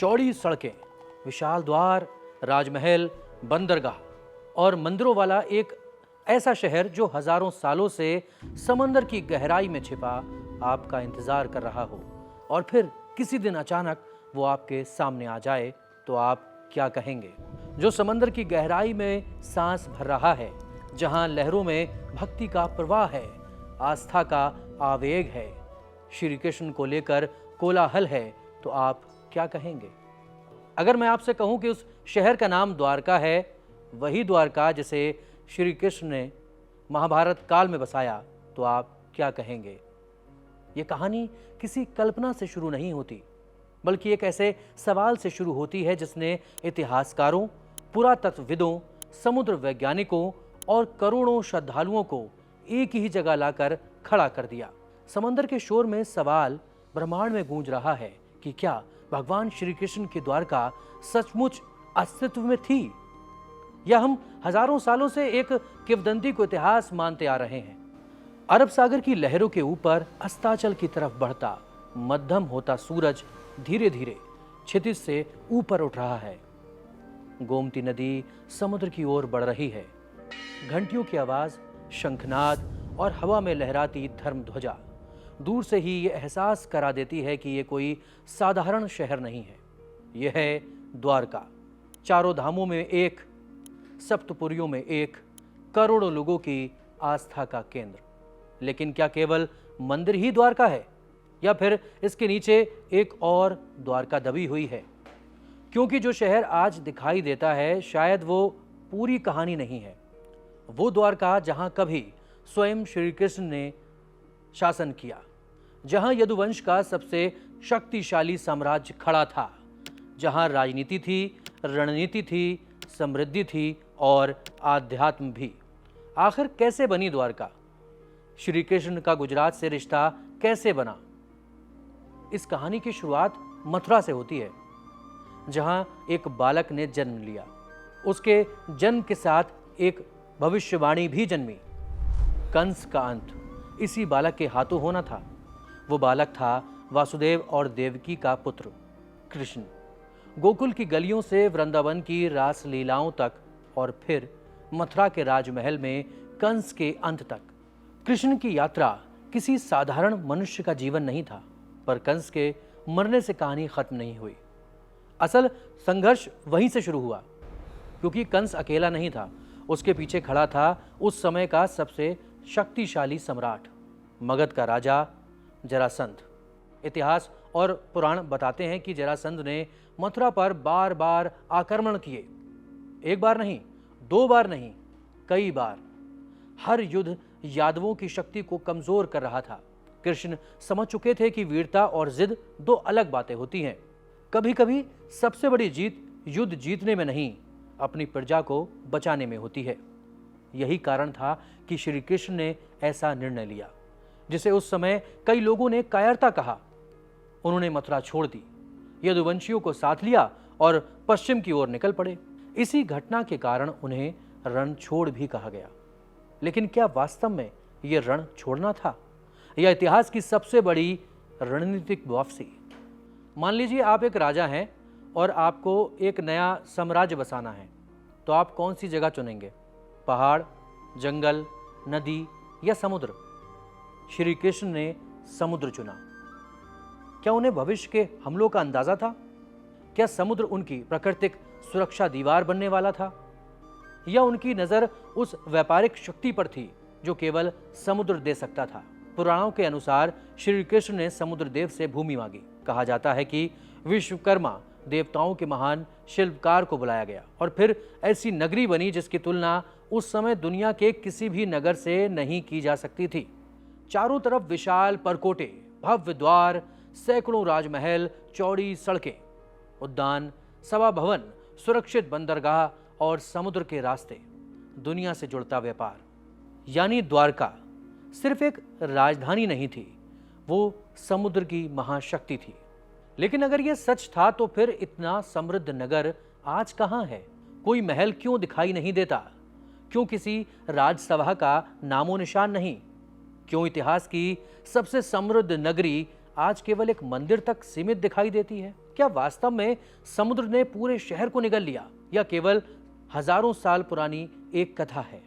चौड़ी सड़कें, विशाल द्वार, राजमहल, बंदरगाह और मंदिरों वाला एक ऐसा शहर जो हजारों सालों से समंदर की गहराई में छिपा आपका इंतजार कर रहा हो, और फिर किसी दिन अचानक वो आपके सामने आ जाए तो आप क्या कहेंगे? जो समंदर की गहराई में सांस भर रहा है, जहां लहरों में भक्ति का प्रवाह है, आस्था का आवेग है, श्री कृष्ण को लेकर कोलाहल है, तो आप क्या कहेंगे? अगर मैं आपसे कहूं कि उस शहर का नाम द्वारका है, वही द्वारका जिसे श्री कृष्ण ने महाभारत काल में बसाया, तो आप क्या कहेंगे? ये कहानी किसी कल्पना से शुरू नहीं होती, बल्कि एक ऐसे सवाल से शुरू होती है जिसने इतिहासकारों, पुरातत्वविदों, समुद्र वैज्ञानिकों और करोड़ों श्रद्धालुओं को एक ही जगह लाकर खड़ा कर दिया। समंदर के शोर में सवाल ब्रह्मांड में गूंज रहा है कि क्या भगवान श्री कृष्ण की द्वारका सचमुच अस्तित्व में थी, या हम हजारों सालों से एक किंवदंती को इतिहास मानते आ रहे हैं। अरब सागर की लहरों के ऊपर अस्ताचल की तरफ बढ़ता मध्यम होता सूरज धीरे धीरे क्षितिज से ऊपर उठ रहा है। गोमती नदी समुद्र की ओर बढ़ रही है। घंटियों की आवाज, शंखनाद और हवा में लहराती धर्म ध्वजा दूर से ही ये एहसास करा देती है कि ये कोई साधारण शहर नहीं है। यह है द्वारका, चारों धामों में एक, सप्तपुरियों में एक, करोड़ों लोगों की आस्था का केंद्र। लेकिन क्या केवल मंदिर ही द्वारका है, या फिर इसके नीचे एक और द्वारका दबी हुई है? क्योंकि जो शहर आज दिखाई देता है, शायद वो पूरी कहानी नहीं है। वो द्वारका जहां कभी स्वयं श्री कृष्ण ने शासन किया, जहां यदुवंश का सबसे शक्तिशाली साम्राज्य खड़ा था, जहां राजनीति थी, रणनीति थी, समृद्धि थी और आध्यात्म भी। आखिर कैसे बनी द्वारका? श्री कृष्ण का गुजरात से रिश्ता कैसे बना? इस कहानी की शुरुआत मथुरा से होती है, जहां एक बालक ने जन्म लिया। उसके जन्म के साथ एक भविष्यवाणी भी जन्मी। कंस का अंत इसी बालक के हाथों होना था। वो बालक था वासुदेव और देवकी का पुत्र कृष्ण। गोकुल की गलियों से वृंदावन की रास लीलाओं तक, और फिर मथुरा के राजमहल में कंस के अंत तक, कृष्ण की यात्रा किसी साधारण मनुष्य का जीवन नहीं था। पर कंस के मरने से कहानी खत्म नहीं हुई। असल संघर्ष वहीं से शुरू हुआ, क्योंकि कंस अकेला नहीं था। उसके पीछे खड़ा था उस समय का सबसे शक्तिशाली सम्राट, मगध का राजा जरासंध। इतिहास और पुराण बताते हैं कि जरासंध ने मथुरा पर बार बार आक्रमण किए। एक बार नहीं, दो बार नहीं, कई बार। हर युद्ध यादवों की शक्ति को कमजोर कर रहा था। कृष्ण समझ चुके थे कि वीरता और जिद दो अलग बातें होती हैं। कभी कभी सबसे बड़ी जीत युद्ध जीतने में नहीं, अपनी प्रजा को बचाने में होती है। यही कारण था कि श्री कृष्ण ने ऐसा निर्णय लिया, जिसे उस समय कई लोगों ने कायरता कहा। उन्होंने मथुरा छोड़ दी, यदुवंशियों को साथ लिया और पश्चिम की ओर निकल पड़े। इसी घटना के कारण उन्हें रण छोड़ भी कहा गया। लेकिन क्या वास्तव में यह रण छोड़ना था, या इतिहास की सबसे बड़ी रणनीतिक वापसी? मान लीजिए आप एक राजा हैं और आपको एक नया साम्राज्य बसाना है, तो आप कौन सी जगह चुनेंगे? पहाड़, जंगल, नदी या समुद्र? श्री कृष्ण ने समुद्र चुना। क्या उन्हें भविष्य के हमलों का अंदाजा था? क्या समुद्र उनकी प्राकृतिक सुरक्षा दीवार बनने वाला था, या उनकी नजर उस व्यापारिक शक्ति पर थी जो केवल समुद्र दे सकता था? पुराणों के अनुसार श्री कृष्ण ने समुद्र देव से भूमि मांगी। कहा जाता है कि विश्वकर्मा देवताओं के महान शिल्पकार को बुलाया गया और फिर ऐसी नगरी बनी जिसकी तुलना उस समय दुनिया के किसी भी नगर से नहीं की जा सकती थी। चारों तरफ विशाल परकोटे, भव्य द्वार, सैकड़ों राजमहल, चौड़ी सड़कें, उद्यान, सभा भवन, सुरक्षित बंदरगाह और समुद्र के रास्ते, दुनिया से जुड़ता व्यापार। यानी द्वारका सिर्फ एक राजधानी नहीं थी, वो समुद्र की महाशक्ति थी। लेकिन अगर यह सच था तो फिर इतना समृद्ध नगर आज कहां है? कोई महल क्यों दिखाई नहीं देता? क्यों किसी राजसभा का नामो निशान नहीं? क्यों इतिहास की सबसे समृद्ध नगरी आज केवल एक मंदिर तक सीमित दिखाई देती है? क्या वास्तव में समुद्र ने पूरे शहर को निगल लिया या केवल हजारों साल पुरानी एक कथा है?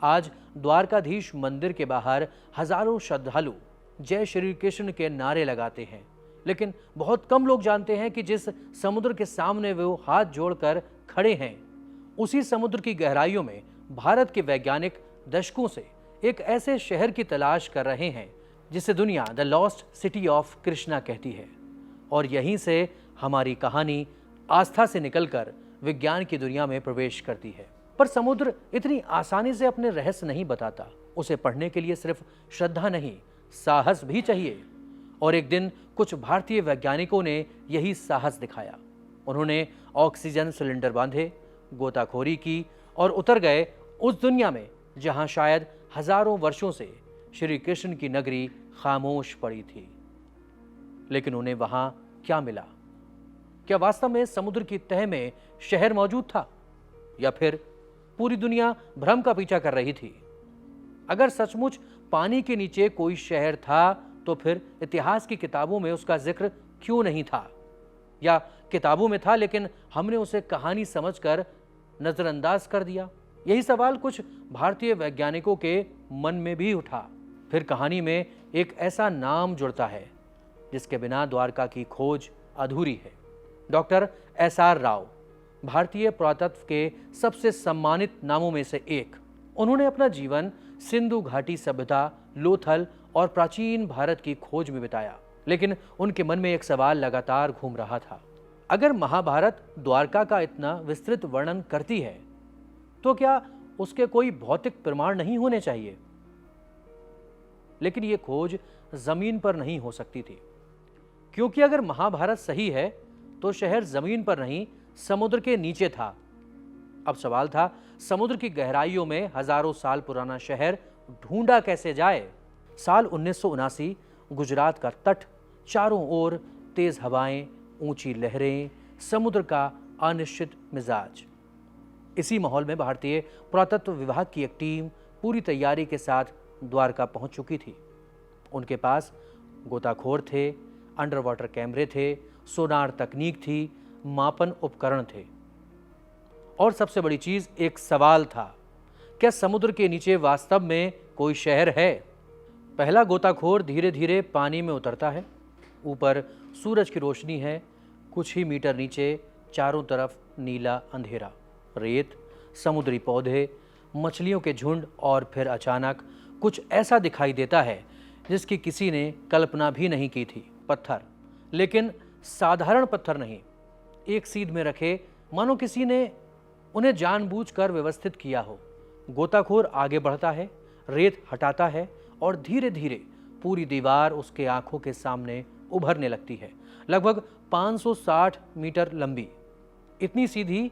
आज द्वारकाधीश मंदिर के बाहर हजारों श्रद्धालु जय श्री कृष्ण के नारे लगाते हैं, लेकिन बहुत कम लोग जानते हैं कि जिस समुद्र के सामने वो हाथ जोड़कर खड़े हैं, उसी समुद्र की गहराइयों में भारत के वैज्ञानिक दशकों से एक ऐसे शहर की तलाश कर रहे हैं जिसे दुनिया the lost city of Krishna कहती है। और यहीं से हमारी कहानी आस्था से निकलकर विज्ञान की दुनिया में प्रवेश करती है। पर समुद्र इतनी आसानी से अपने रहस्य नहीं बताता। उसे पढ़ने के लिए सिर्फ श्रद्धा नहीं, साहस भी चाहिए। और एक दिन कुछ भारतीय वैज्ञानिकों ने यही साहस दिखाया। उन्होंने ऑक्सीजन सिलेंडर बांधे, गोताखोरी की और उतर गए उस दुनिया में जहां शायद हजारों वर्षों से श्री कृष्ण की नगरी खामोश पड़ी थी। लेकिन उन्हें वहां क्या मिला? क्या वास्तव में समुद्र की तह में शहर मौजूद था या फिर पूरी दुनिया भ्रम का पीछा कर रही थी? अगर सचमुच पानी के नीचे कोई शहर था तो फिर इतिहास की किताबों में उसका जिक्र क्यों नहीं था? या किताबों में था लेकिन हमने उसे कहानी समझकर नजरअंदाज कर दिया? यही सवाल कुछ भारतीय वैज्ञानिकों के मन में भी उठा। फिर कहानी में एक ऐसा नाम जुड़ता है जिसके बिना द्वारका की खोज अधूरी है। डॉक्टर SR राव, भारतीय पुरातत्व के सबसे सम्मानित नामों में से एक। उन्होंने अपना जीवन सिंधु घाटी सभ्यता, लोथल और प्राचीन भारत की खोज में बिताया। लेकिन उनके मन में एक सवाल लगातार घूम रहा था। अगर महाभारत द्वारका का इतना विस्तृत वर्णन करती है तो क्या उसके कोई भौतिक प्रमाण नहीं होने चाहिए? लेकिन यह खोज जमीन पर नहीं हो सकती थी, क्योंकि अगर महाभारत सही है तो शहर जमीन पर नहीं, समुद्र के नीचे था। अब सवाल था, समुद्र की गहराइयों में हजारों साल पुराना शहर ढूंढा कैसे जाए? साल 1979, गुजरात का तट, चारों ओर तेज हवाएं, ऊंची लहरें, समुद्र का अनिश्चित मिजाज। इसी माहौल में भारतीय पुरातत्व विभाग की एक टीम पूरी तैयारी के साथ द्वारका पहुंच चुकी थी। उनके पास गोताखोर थे, अंडर वाटर कैमरे थे, सोनार तकनीक थी, मापन उपकरण थे। और सबसे बड़ी चीज, एक सवाल था, क्या समुद्र के नीचे वास्तव में कोई शहर है? पहला गोताखोर धीरे धीरे पानी में उतरता है। ऊपर सूरज की रोशनी है, कुछ ही मीटर नीचे चारों तरफ नीला अंधेरा, रेत, समुद्री पौधे, मछलियों के झुंड और फिर अचानक कुछ ऐसा दिखाई देता है जिसकी किसी ने कल्पना भी नहीं की थी। पत्थर, लेकिन साधारण पत्थर नहीं, एक सीध में रखे, मानो किसी ने उन्हें जानबूझकर व्यवस्थित किया हो। गोताखोर आगे बढ़ता है, रेत हटाता है और धीरे धीरे पूरी दीवार उसके आंखों के सामने उभरने लगती है। लगभग 560 मीटर लंबी, इतनी सीधी,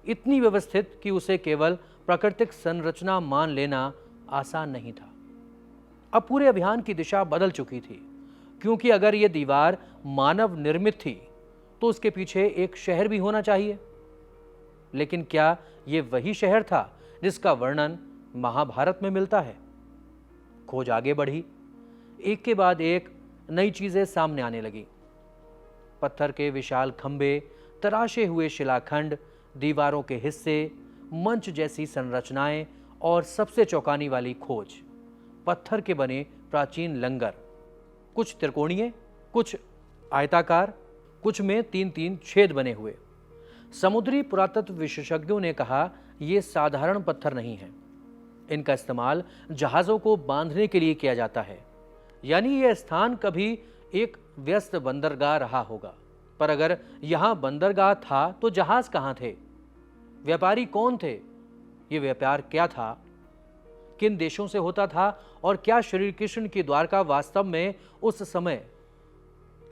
इतनी व्यवस्थित कि उसे केवल प्राकृतिक संरचना मान लेना आसान नहीं था। अब पूरे अभियान की दिशा बदल चुकी थी, क्योंकि अगर यह दीवार मानव निर्मित थी तो उसके पीछे एक शहर भी होना चाहिए। लेकिन क्या यह वही शहर था जिसका वर्णन महाभारत में मिलता है? खोज आगे बढ़ी, एक के बाद एक नई चीजें सामने आने लगी। पत्थर के विशाल खंभे, तराशे हुए शिलाखंड, दीवारों के हिस्से, मंच जैसी संरचनाएं और सबसे चौंकाने वाली खोज, पत्थर के बने प्राचीन लंगर, कुछ त्रिकोणीय, कुछ आयताकार, कुछ में 3-3 छेद बने हुए। समुद्री पुरातत्व विशेषज्ञों ने कहा, यह साधारण पत्थर नहीं है, इनका इस्तेमाल जहाजों को बांधने के लिए किया जाता है। यानी यह स्थान कभी एक व्यस्त बंदरगाह रहा होगा। पर अगर यहां बंदरगाह था तो जहाज कहां थे? व्यापारी कौन थे? यह व्यापार क्या था? किन देशों से होता था? और क्या श्री कृष्ण की द्वारका वास्तव में उस समय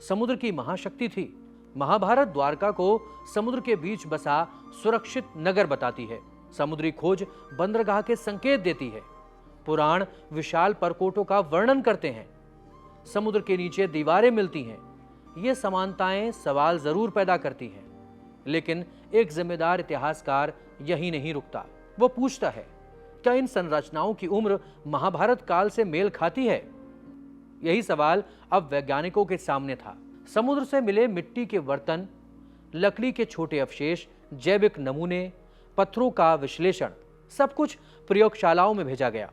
समुद्र की महाशक्ति थी? महाभारत द्वारका को समुद्र के बीच बसा सुरक्षित नगर बताती है। समुद्री खोज बंदरगाह के संकेत देती है। पुराण विशाल परकोटों का वर्णन करते हैं। समुद्र के नीचे दीवारें मिलती हैं। ये समानताएं सवाल जरूर पैदा करती हैं, लेकिन एक जिम्मेदार इतिहासकार यही नहीं रुकता। वो पूछता है, क्या इन संरचनाओं की उम्र महाभारत काल से मेल खाती है? यही सवाल अब वैज्ञानिकों के सामने था। समुद्र से मिले मिट्टी के बर्तन, लकड़ी के छोटे अवशेष, जैविक नमूने, पत्थरों का विश्लेषण, सब कुछ प्रयोगशालाओं में भेजा गया।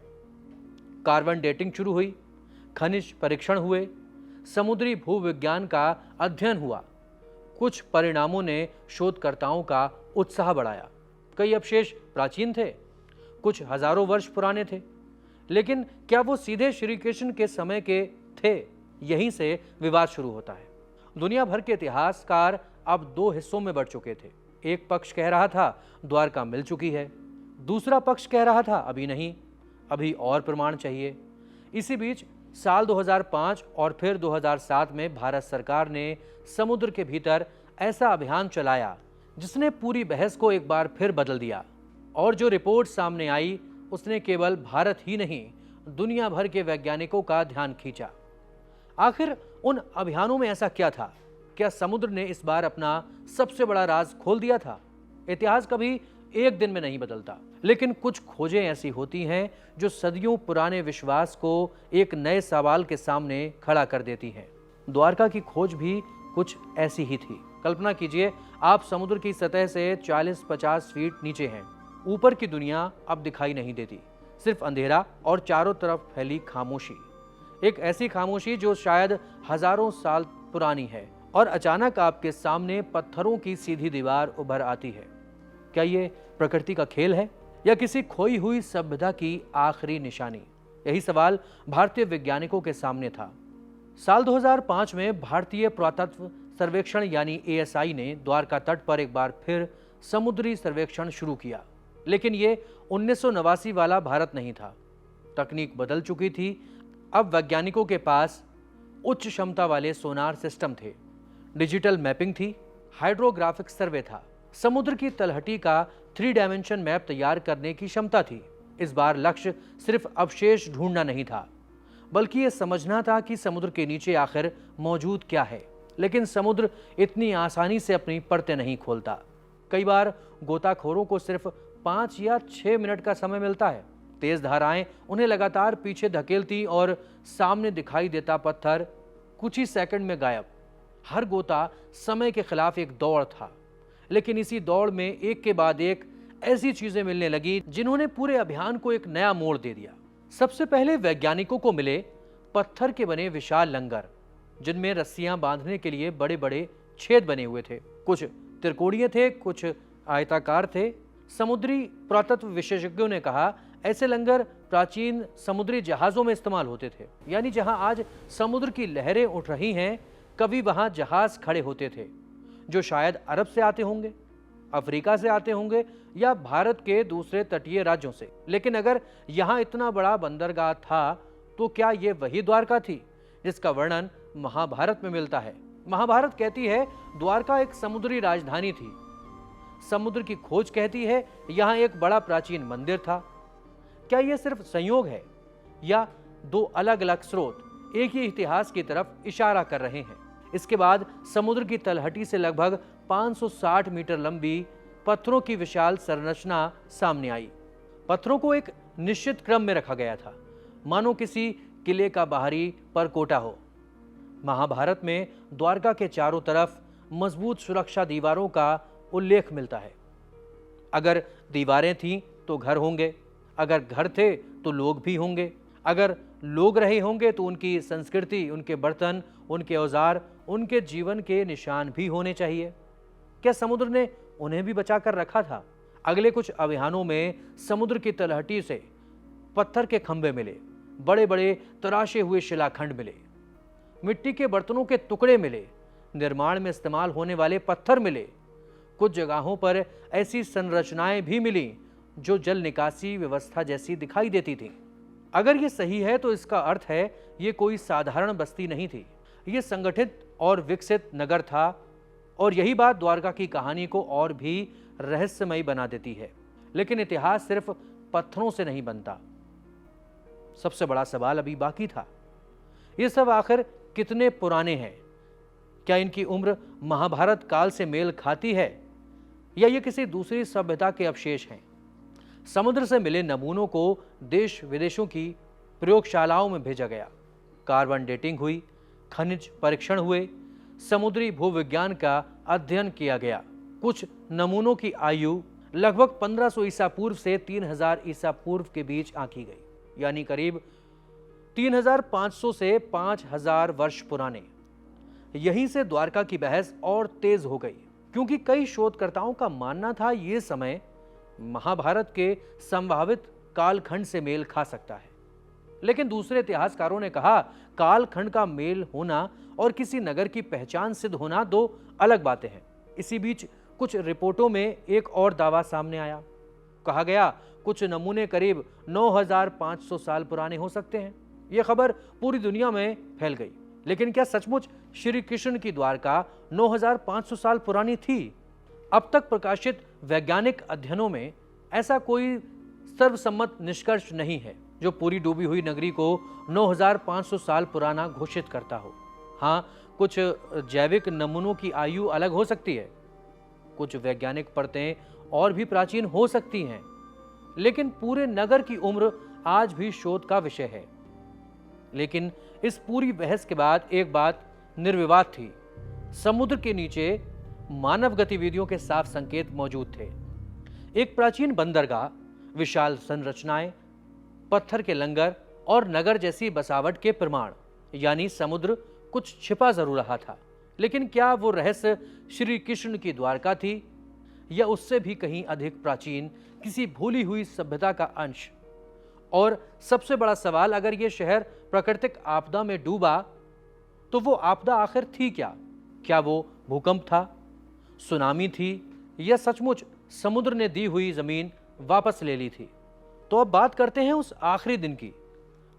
कार्बन डेटिंग शुरू हुई, खनिज परीक्षण हुए, समुद्री भूविज्ञान का अध्ययन हुआ। कुछ परिणामों ने शोधकर्ताओं का उत्साह बढ़ाया। कई अवशेष प्राचीन थे, कुछ हजारों वर्ष पुराने थे, लेकिन क्या वो सीधे श्री कृष्ण के समय के थे? यहीं से विवाद शुरू होता है। दुनिया भर के इतिहासकार अब दो हिस्सों में बढ़ चुके थे। एक पक्ष कह रहा था द्वारका मिल चुकी है, दूसरा पक्ष कह रहा था अभी नहीं, अभी और प्रमाण चाहिए। इसी बीच साल 2005 और फिर 2007 में भारत सरकार ने समुद्र के भीतर ऐसा अभियान चलाया जिसने पूरी बहस को एक बार फिर बदल दिया। और जो रिपोर्ट सामने आई उसने केवल भारत ही नहीं, दुनिया भर के वैज्ञानिकों का ध्यान खींचा। आखिर उन अभियानों में ऐसा क्या था? क्या समुद्र ने इस बार अपना सबसे बड़ा राज खोल दिया था? इतिहास कभी एक दिन में नहीं बदलता, लेकिन कुछ खोजें ऐसी होती हैं जो सदियों पुराने विश्वास को एक नए सवाल के सामने खड़ा कर देती हैं। द्वारका की खोज भी कुछ ऐसी ही थी। कल्पना कीजिए, आप समुद्र की सतह से 40-50 फीट नीचे हैं। ऊपर की दुनिया अब दिखाई नहीं देती, सिर्फ अंधेरा और चारों तरफ फैली खामोशी। एक ऐसी खामोशी जो शायद हजारों साल पुरानी है, और अचानक आपके सामने पत्थरों की सीधी दीवार उभर आती है। क्या ये प्रकृति का खेल है या किसी खोई हुई सभ्यता की आखिरी निशानी? यही सवाल भारतीय वैज्ञानिकों के सामने था। साल 2005 में भारतीय पुरातत्व सर्वेक्षण यानी ASI ने द्वारका तट पर एक बार फिर समुद्री सर्वेक्षण शुरू किया। लेकिन ये 1989 वाला भारत नहीं था। तकनीक बदल चुकी थी। अब वैज्ञानिकों के पास उच्च क्षमता वाले सोनार सिस्टम थे, डिजिटल मैपिंग थी, हाइड्रोग्राफिक सर्वे था, समुद्र की तलहटी का 3 डायमेंशन मैप तैयार करने की क्षमता थी। इस बार लक्ष्य सिर्फ अवशेष ढूंढना नहीं था, बल्कि यह समझना था कि समुद्र के नीचे आखिर मौजूद क्या है। लेकिन समुद्र इतनी आसानी से अपनी परतें नहीं खोलता। कई बार गोताखोरों को सिर्फ 5 या 6 मिनट का समय मिलता है। तेज धाराएं उन्हें लगातार पीछे धकेलती और सामने दिखाई देता पत्थर कुछ ही सेकंड में गायब। हर गोता समय के खिलाफ एक दौड़ था, लेकिन इसी दौड़ में एक के बाद एक ऐसी चीजें मिलने लगी जिन्होंने पूरे अभियान को एक नया मोड़ दे दिया। सबसे पहले वैज्ञानिकों को मिले पत्थर के बने विशाल लंगर, जिनमें रस्सियां बांधने के लिए बड़े बड़े छेद बने हुए थे। कुछ त्रिकोणीय थे, कुछ आयताकार थे। समुद्री पुरातत्व विशेषज्ञों ने कहा ऐसे लंगर प्राचीन समुद्री जहाजों में इस्तेमाल होते थे। यानी जहां आज समुद्र की लहरें उठ रही हैं, कभी वहां जहाज खड़े होते थे जो शायद अरब से आते होंगे, अफ्रीका से आते होंगे या भारत के दूसरे तटीय राज्यों से। लेकिन अगर यहां इतना बड़ा बंदरगाह था तो क्या यह वही द्वारका थी जिसका वर्णन महाभारत में मिलता है? महाभारत कहती है द्वारका एक समुद्री राजधानी थी। समुद्र की खोज कहती है यहां एक बड़ा प्राचीन मंदिर था। क्या यह सिर्फ संयोग है या दो अलग अलग स्रोत एक ही इतिहास की तरफ इशारा कर रहे हैं? इसके बाद समुद्र की तलहटी से लगभग 560 मीटर लंबी पत्थरों की विशाल संरचना सामने आई। पत्थरों को एक निश्चित क्रम में रखा गया था, मानो किसी किले का बाहरी परकोटा हो। महाभारत में द्वारका के चारों तरफ मजबूत सुरक्षा दीवारों का उल्लेख मिलता है। अगर दीवारें थीं तो घर होंगे, अगर घर थे तो लोग भी होंगे, अगर लोग रहे होंगे तो उनकी संस्कृति, उनके बर्तन, उनके औजार, उनके जीवन के निशान भी होने चाहिए। क्या समुद्र ने उन्हें भी बचा कर रखा था? अगले कुछ अभियानों में समुद्र की तलहटी से पत्थर के खंभे मिले, बड़े बड़े तराशे हुए शिलाखंड मिले, मिट्टी के बर्तनों के टुकड़े मिले, निर्माण में इस्तेमाल होने वाले पत्थर मिले। कुछ जगहों पर ऐसी संरचनाएं भी मिली जो जल निकासी व्यवस्था जैसी दिखाई देती थी। अगर ये सही है तो इसका अर्थ है ये कोई साधारण बस्ती नहीं थी, ये संगठित और विकसित नगर था। और यही बात द्वारका की कहानी को और भी रहस्यमयी बना देती है। लेकिन इतिहास सिर्फ पत्थरों से नहीं बनता। सबसे बड़ा सवाल अभी बाकी था, ये सब आखिर कितने पुराने हैं? क्या इनकी उम्र महाभारत काल से मेल खाती है या ये किसी दूसरी सभ्यता के अवशेष हैं? समुद्र से मिले नमूनों को देश विदेशों की प्रयोगशालाओं में भेजा गया। कार्बन डेटिंग हुई, खनिज परीक्षण हुए, समुद्री भूविज्ञान का अध्ययन किया गया। कुछ नमूनों की आयु लगभग 1500 ईसा पूर्व से 3000 ईसा पूर्व के बीच आंकी गई, यानी करीब 3500 से 5000 वर्ष पुराने। यहीं से द्वारका की बहस और तेज हो गई, क्योंकि कई शोधकर्ताओं का मानना था यह समय महाभारत के संभावित कालखंड से मेल खा सकता है। लेकिन दूसरे इतिहासकारों ने कहा, कालखंड का मेल होना और किसी नगर की पहचान सिद्ध होना दो अलग बातें हैं। इसी बीच कुछ रिपोर्टों में एक और दावा सामने आया। कहा गया कुछ नमूने करीब 9500 साल पुराने हो सकते हैं। यह खबर पूरी दुनिया में फैल गई। लेकिन क्या सचमुच श्री कृष्ण की द्वारका 9500 साल पुरानी थी? अब तक प्रकाशित वैज्ञानिक अध्ययनों में ऐसा कोई सर्वसम्मत निष्कर्ष नहीं है जो पूरी डूबी हुई नगरी को 9500 साल पुराना घोषित करता हो। हाँ, कुछ जैविक नमूनों की आयु अलग हो सकती है, कुछ वैज्ञानिक परतें और भी प्राचीन हो सकती हैं, लेकिन पूरे नगर की उम्र आज भी शोध का विषय है। लेकिन इस पूरी बहस के बाद एक बात निर्विवाद थी, समुद्र के नीचे मानव गतिविधियों के साफ संकेत मौजूद थे। एक प्राचीन बंदरगाह, विशाल संरचनाएं, पत्थर के लंगर और नगर जैसी बसावट के प्रमाण, यानी समुद्र कुछ छिपा जरूर रहा था। लेकिन क्या वो रहस्य श्री कृष्ण की द्वारका थी, या उससे भी कहीं अधिक प्राचीन किसी भूली हुई सभ्यता का अंश? और सबसे बड़ा सवाल, अगर यह शहर प्राकृतिक आपदा में डूबा तो वो आपदा आखिर थी क्या? क्या वो भूकंप था, सुनामी थी, या सचमुच समुद्र ने दी हुई जमीन वापस ले ली थी? तो अब बात करते हैं उस आखिरी दिन की,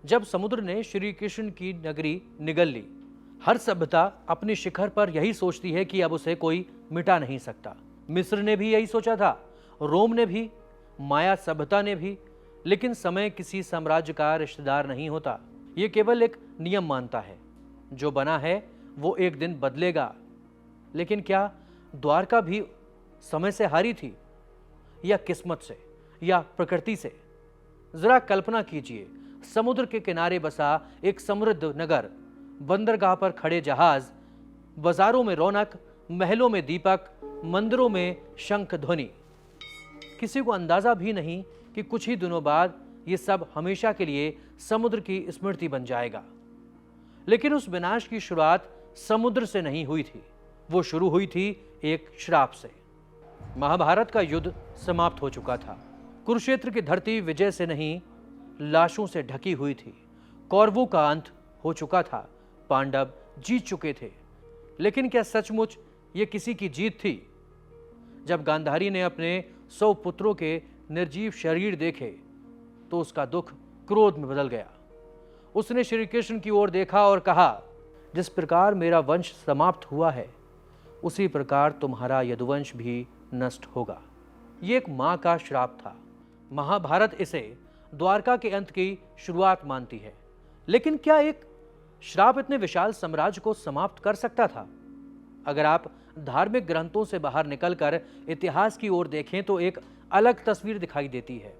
जब समुद्र ने श्री कृष्ण की नगरी निगल ली। हर सभ्यता अपने शिखर पर यही सोचती है कि अब उसे कोई मिटा नहीं सकता। मिस्र ने भी यही सोचा था, रोम ने भी, माया सभ्यता ने भी। लेकिन समय किसी साम्राज्य का रिश्तेदार नहीं होता, ये केवल एक नियम मानता है। जो बना है वो एक दिन बदलेगा। लेकिन क्या द्वारका भी समय से हारी थी, या किस्मत से, या प्रकृति से? जरा कल्पना कीजिए, समुद्र के किनारे बसा एक समृद्ध नगर, बंदरगाह पर खड़े जहाज, बाजारों में रौनक, महलों में दीपक, मंदिरों में शंख ध्वनि। किसी को अंदाजा भी नहीं कि कुछ ही दिनों बाद ये सब हमेशा के लिए समुद्र की स्मृति बन जाएगा। लेकिन उस विनाश की शुरुआत समुद्र से नहीं हुई थी, वो शुरू हुई थी एक श्राप से। महाभारत का युद्ध समाप्त हो चुका था। कुरुक्षेत्र की धरती विजय से नहीं, लाशों से ढकी हुई थी। कौरवों का अंत हो चुका था, पांडव जीत चुके थे। लेकिन क्या सचमुच ये किसी की जीत थी? जब गांधारी ने अपने 100 पुत्रों के निर्जीव शरीर देखे तो उसका दुख क्रोध में बदल गया। उसने श्री कृष्ण की ओर देखा और कहा, जिस प्रकार मेरा वंश समाप्त हुआ है, उसी प्रकार तुम्हारा यदुवंश भी नष्ट होगा। ये एक मां का श्राप था। महाभारत इसे द्वारका के अंत की शुरुआत मानती है। लेकिन क्या एक श्राप इतने विशाल साम्राज्य को समाप्त कर सकता था? अगर आप धार्मिक ग्रंथों से बाहर निकलकर इतिहास की ओर देखें तो एक अलग तस्वीर दिखाई देती है।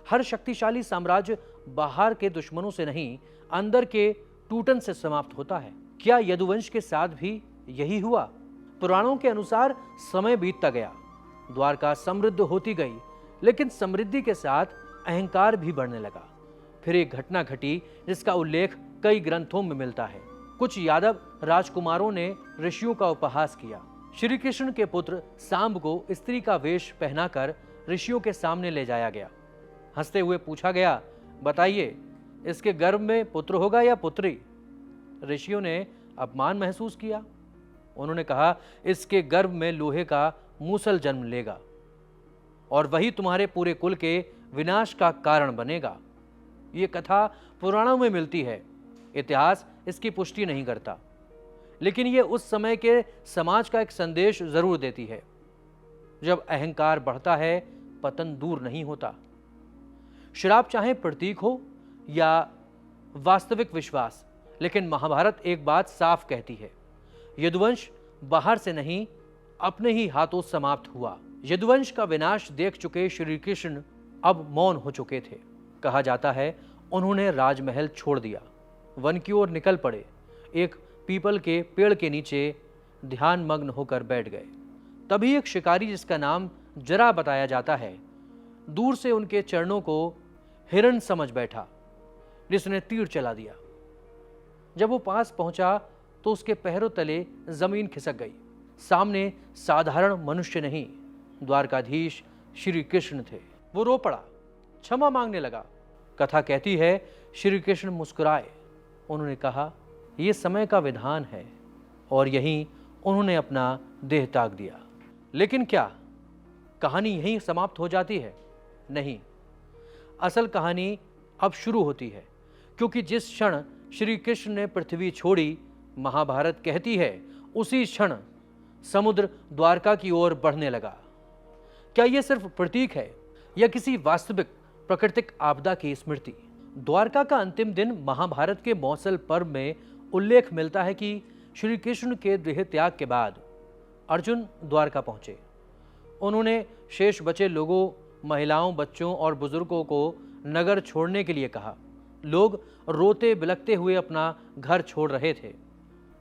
हर शक्तिशाली साम्राज्य बाहर के दुश्मनों से नहीं, अंदर के टूटन से समाप्त होता है। क्या यदुवंश के साथ भी यही हुआ? पुराणों के अनुसार समय बीतता गया, द्वारका समृद्ध होती गई, लेकिन समृद्धि के साथ अहंकार भी बढ़ने लगा। फिर एक घटना घटी जिसका उल्लेख कई ग्रंथों में मिलता है। कुछ यादव राजकुमारों ने ऋषियों का उपहास किया। श्री कृष्ण के पुत्र सांब को स्त्री का वेश पहनाकर ऋषियों के सामने ले जाया गया। हंसते हुए पूछा गया, बताइए, इसके गर्भ में पुत्र होगा या पुत्री? ऋषियों ने अपमान महसूस किया। उन्होंने कहा, इसके गर्भ में लोहे का मूसल जन्म लेगा और वही तुम्हारे पूरे कुल के विनाश का कारण बनेगा। ये कथा पुराणों में मिलती है, इतिहास इसकी पुष्टि नहीं करता, लेकिन ये उस समय के समाज का एक संदेश जरूर देती है। जब अहंकार बढ़ता है, पतन दूर नहीं होता। श्राप चाहे प्रतीक हो या वास्तविक विश्वास, लेकिन महाभारत एक बात साफ कहती है, यदुवंश बाहर से नहीं, अपने ही हाथों समाप्त हुआ। यदुवंश का विनाश देख चुके श्री कृष्ण अब मौन हो चुके थे। कहा जाता है उन्होंने राजमहल छोड़ दिया, वन की ओर निकल पड़े, एक पीपल के पेड़ के नीचे ध्यान मग्न होकर बैठ गए। तभी एक शिकारी, जिसका नाम जरा बताया जाता है, दूर से उनके चरणों को हिरण समझ बैठा, जिसने तीर चला दिया। जब वो पास पहुंचा तो उसके पैरों तले जमीन खिसक गई। सामने साधारण मनुष्य नहीं, द्वारकाधीश श्री कृष्ण थे। वो रो पड़ा, क्षमा मांगने लगा। कथा कहती है श्री कृष्ण मुस्कुराए। उन्होंने कहा, यह समय का विधान है, और यहीं उन्होंने अपना देह त्याग दिया। लेकिन क्या कहानी यहीं समाप्त हो जाती है? नहीं, असल कहानी अब शुरू होती है, क्योंकि जिस क्षण श्री कृष्ण ने पृथ्वी छोड़ी, महाभारत कहती है उसी क्षण समुद्र द्वारका की ओर बढ़ने लगा। क्या यह सिर्फ प्रतीक है या किसी वास्तविक प्राकृतिक आपदा की स्मृति? द्वारका का अंतिम दिन महाभारत के मौसल पर्व में उल्लेख मिलता है कि श्री कृष्ण के देह त्याग के बाद अर्जुन द्वारका पहुंचे। उन्होंने शेष बचे लोगों, महिलाओं, बच्चों और बुजुर्गों को नगर छोड़ने के लिए कहा। लोग रोते बिलखते हुए अपना घर छोड़ रहे थे।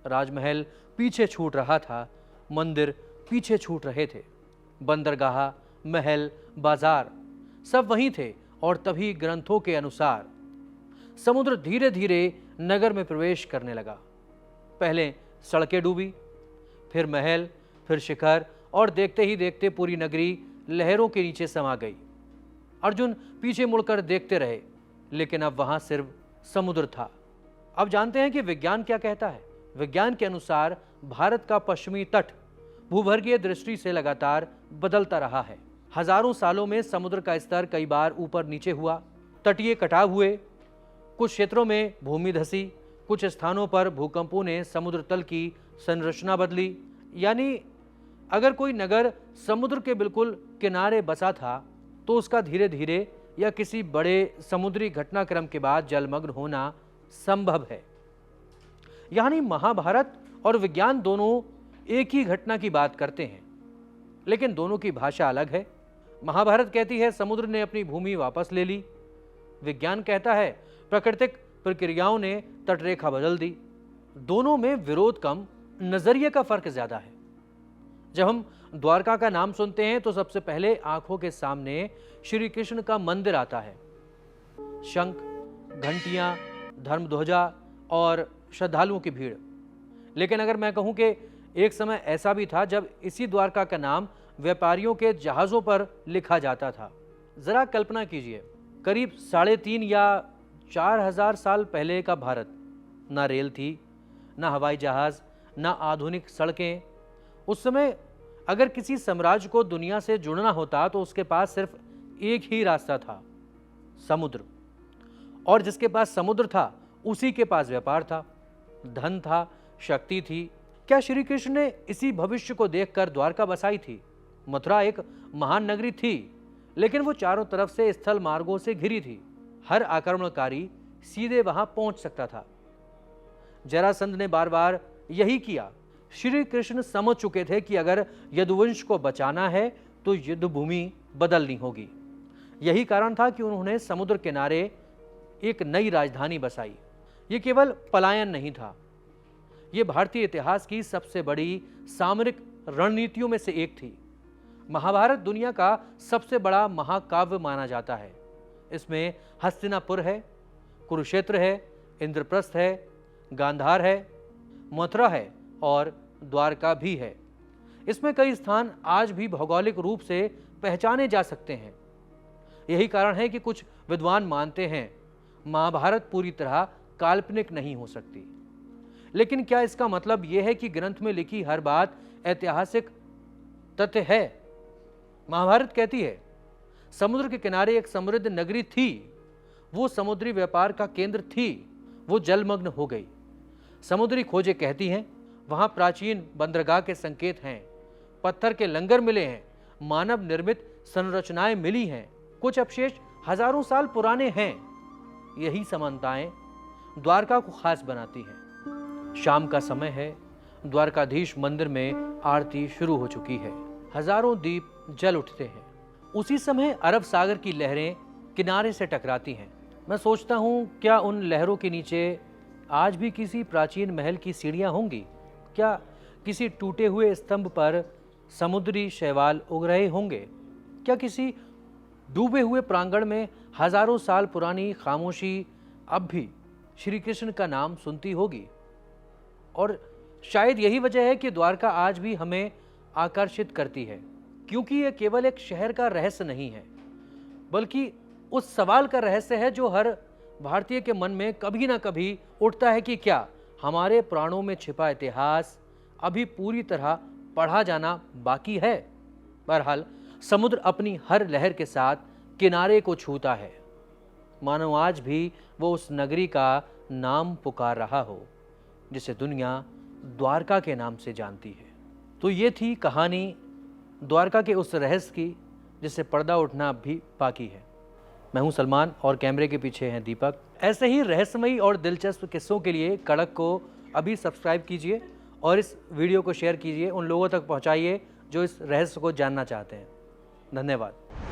राजमहल पीछे छूट रहा था, मंदिर पीछे छूट रहे थे, बंदरगाह, महल, बाजार सब वहीं थे। और तभी ग्रंथों के अनुसार समुद्र धीरे धीरे नगर में प्रवेश करने लगा। पहले सड़कें डूबी, फिर महल, फिर शिखर, और देखते ही देखते पूरी नगरी लहरों के नीचे समा गई। अर्जुन पीछे मुड़कर देखते रहे, लेकिन अब वहां सिर्फ समुद्र था। अब जानते हैं कि विज्ञान क्या कहता है। विज्ञान के अनुसार भारत का पश्चिमी तट भूवर्गीय दृष्टि से लगातार बदलता रहा है। हजारों सालों में समुद्र का स्तर कई बार ऊपर नीचे हुआ, तटीय कटाव हुए, कुछ क्षेत्रों में भूमि धसी, कुछ स्थानों पर भूकंपों ने समुद्र तल की संरचना बदली। यानी अगर कोई नगर समुद्र के बिल्कुल किनारे बसा था, तो उसका धीरे धीरे या किसी बड़े समुद्री घटनाक्रम के बाद जलमग्न होना संभव है। यानी महाभारत और विज्ञान दोनों एक ही घटना की बात करते हैं, लेकिन दोनों की भाषा अलग है। महाभारत कहती है समुद्र ने अपनी भूमि वापस ले ली। विज्ञान कहता है प्राकृतिक प्रक्रियाओं ने तटरेखा बदल दी। दोनों में विरोध कम, नजरिए का फर्क ज्यादा है। जब हम द्वारका का नाम सुनते हैं तो सबसे पहले आंखों के सामने श्री कृष्ण का मंदिर आता है। शंख, घंटियां, धर्मध्वजा और श्रद्धालुओं की भीड़। लेकिन अगर मैं कहूं कि एक समय ऐसा भी था जब इसी द्वारका का नाम व्यापारियों के जहाजों पर लिखा जाता था। जरा कल्पना कीजिए, करीब 3.5 या 4,000 साल पहले का भारत। ना रेल थी, ना हवाई जहाज, ना आधुनिक सड़कें। उस समय अगर किसी साम्राज्य को दुनिया से जुड़ना होता तो उसके पास सिर्फ एक ही रास्ता था, समुद्र। और जिसके पास समुद्र था उसी के पास व्यापार था, धन था, शक्ति थी। क्या श्री कृष्ण ने इसी भविष्य को देखकर द्वारका बसाई थी? मथुरा एक महान नगरी थी, लेकिन वो चारों तरफ से स्थल मार्गों से घिरी थी। हर आक्रमणकारी सीधे वहां पहुंच सकता था। जरासंध ने बार बार यही किया। श्री कृष्ण समझ चुके थे कि अगर यदुवंश को बचाना है तो युद्ध भूमि बदलनी होगी। यही कारण था कि उन्होंने समुद्र किनारे एक नई राजधानी बसाई। ये केवल पलायन नहीं था, ये भारतीय इतिहास की सबसे बड़ी सामरिक रणनीतियों में से एक थी। महाभारत दुनिया का सबसे बड़ा महाकाव्य माना जाता है। इसमें हस्तिनापुर है, कुरुक्षेत्र है, इंद्रप्रस्थ है, गांधार है, मथुरा है और द्वारका भी है। इसमें कई स्थान आज भी भौगोलिक रूप से पहचाने जा सकते हैं। यही कारण है कि कुछ विद्वान मानते हैं महाभारत पूरी तरह काल्पनिक नहीं हो सकती। लेकिन क्या इसका मतलब यह है कि ग्रंथ में लिखी हर बात ऐतिहासिक तथ्य है? महाभारत कहती है समुद्र के किनारे एक समृद्ध नगरी थी, वो समुद्री व्यापार का केंद्र थी, वो जलमग्न हो गई। समुद्री खोजें कहती हैं वहां प्राचीन बंदरगाह के संकेत हैं, पत्थर के लंगर मिले हैं, मानव निर्मित संरचनाएं मिली हैं, कुछ अवशेष हजारों साल पुराने हैं। यही समानताएं द्वारका को खास बनाती हैं। शाम का समय है, द्वारकाधीश मंदिर में आरती शुरू हो चुकी है, हजारों दीप जल उठते हैं। उसी समय अरब सागर की लहरें किनारे से टकराती हैं। मैं सोचता हूँ क्या उन लहरों के नीचे आज भी किसी प्राचीन महल की सीढ़ियां होंगी? क्या किसी टूटे हुए स्तंभ पर समुद्री शैवाल उग रहे होंगे? क्या किसी डूबे हुए प्रांगण में हजारों साल पुरानी खामोशी अब भी श्री कृष्ण का नाम सुनती होगी? और शायद यही वजह है कि द्वारका आज भी हमें आकर्षित करती है, क्योंकि यह केवल एक शहर का रहस्य नहीं है, बल्कि उस सवाल का रहस्य है जो हर भारतीय के मन में कभी ना कभी उठता है कि क्या हमारे प्राणों में छिपा इतिहास अभी पूरी तरह पढ़ा जाना बाकी है। बहरहाल समुद्र अपनी हर लहर के साथ किनारे को छूता है, मानो आज भी वो उस नगरी का नाम पुकार रहा हो जिसे दुनिया द्वारका के नाम से जानती है। तो ये थी कहानी द्वारका के उस रहस्य की जिससे पर्दा उठना अब भी बाकी है। मैं हूं सलमान और कैमरे के पीछे हैं दीपक। ऐसे ही रहस्यमयी और दिलचस्प किस्सों के लिए कड़क को अभी सब्सक्राइब कीजिए और इस वीडियो को शेयर कीजिए, उन लोगों तक पहुंचाइए जो इस रहस्य को जानना चाहते हैं। धन्यवाद।